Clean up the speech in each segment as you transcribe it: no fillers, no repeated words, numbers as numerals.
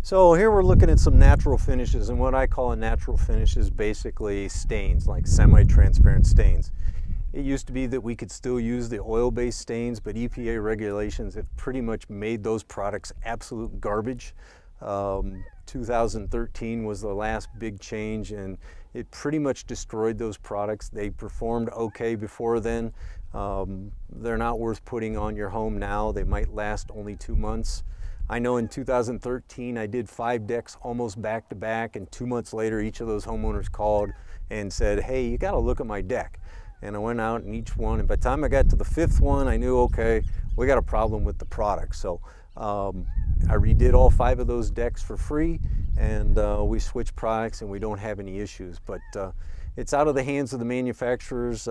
So here we're looking at some natural finishes, and what I call a natural finish is basically stains, like semi-transparent stains. It used to be that we could still use the oil-based stains, but EPA regulations have pretty much made those products absolute garbage. 2013 was the last big change, and it pretty much destroyed those products. They performed okay before then. They're not worth putting on your home now. They might last only 2 months. I know in 2013 I did 5 decks almost back to back, and 2 months later each of those homeowners called and said, hey, you got to look at my deck. And I went out and each one, and by the time I got to the 5th one, I knew, okay, we got a problem with the product. So I redid all 5 of those decks for free, and we switched products, and we don't have any issues. But it's out of the hands of the manufacturers.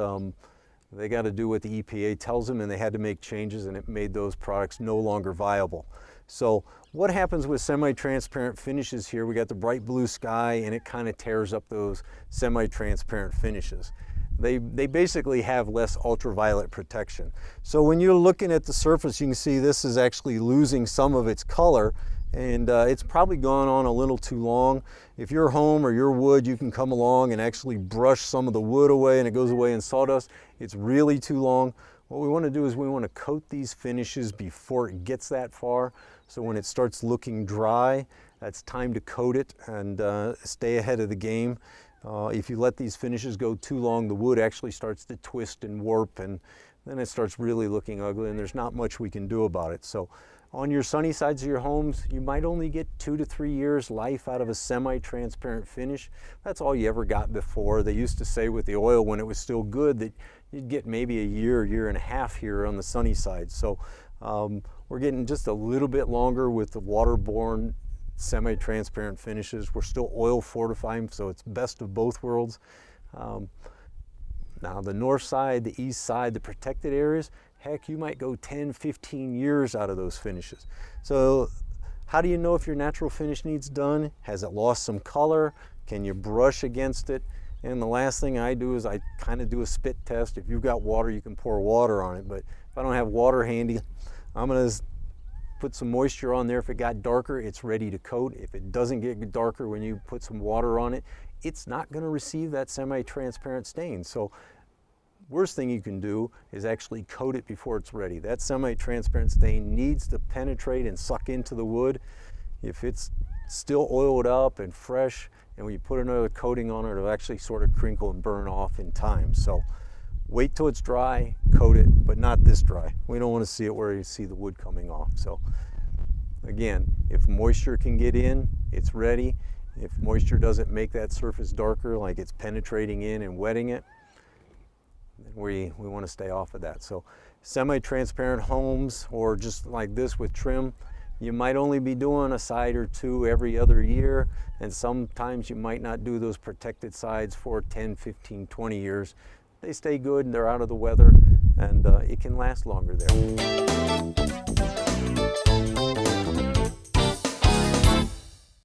They got to do what the EPA tells them, and they had to make changes, and it made those products no longer viable. So what happens with semi-transparent finishes here? We got the bright blue sky, and it kind of tears up those semi-transparent finishes. They basically have less ultraviolet protection. So when you're looking at the surface, you can see this is actually losing some of its color, and it's probably gone on a little too long. If your home or your wood, you can come along and actually brush some of the wood away, and it goes away in sawdust. It's really too long. What we want to do is we want to coat these finishes before it gets that far. So when it starts looking dry, that's time to coat it and stay ahead of the game. If you let these finishes go too long, the wood actually starts to twist and warp, and then it starts really looking ugly, and there's not much we can do about it. So on your sunny sides of your homes, you might only get 2 to 3 years life out of a semi-transparent finish. That's all you ever got before. They used to say with the oil, when it was still good, that you'd get maybe a year, year and a half here on the sunny side. So we're getting just a little bit longer with the waterborne semi-transparent finishes. We're still oil fortifying, so it's best of both worlds. Now the north side, the east side, the protected areas, heck, you might go 10, 15 years out of those finishes. So how do you know if your natural finish needs done? Has it lost some color? Can you brush against it? And the last thing I do is I kind of do a spit test. If you've got water, you can pour water on it, but if I don't have water handy, I'm gonna put some moisture on there. If it got darker, it's ready to coat. If it doesn't get darker when you put some water on it, it's not going to receive that semi-transparent stain. So worst thing you can do is actually coat it before it's ready. That semi-transparent stain needs to penetrate and suck into the wood. If it's still oiled up and fresh, and when you put another coating on it, it'll actually sort of crinkle and burn off in time. So wait till it's dry, coat it, but not this dry. We don't want to see it where you see the wood coming off. So again, if moisture can get in, it's ready. If moisture doesn't make that surface darker, like it's penetrating in and wetting it, then we want to stay off of that. So semi-transparent homes, or just like this with trim, you might only be doing a side or 2 every other year, and sometimes you might not do those protected sides for 10, 15, 20 years. They stay good and they're out of the weather, and it can last longer there.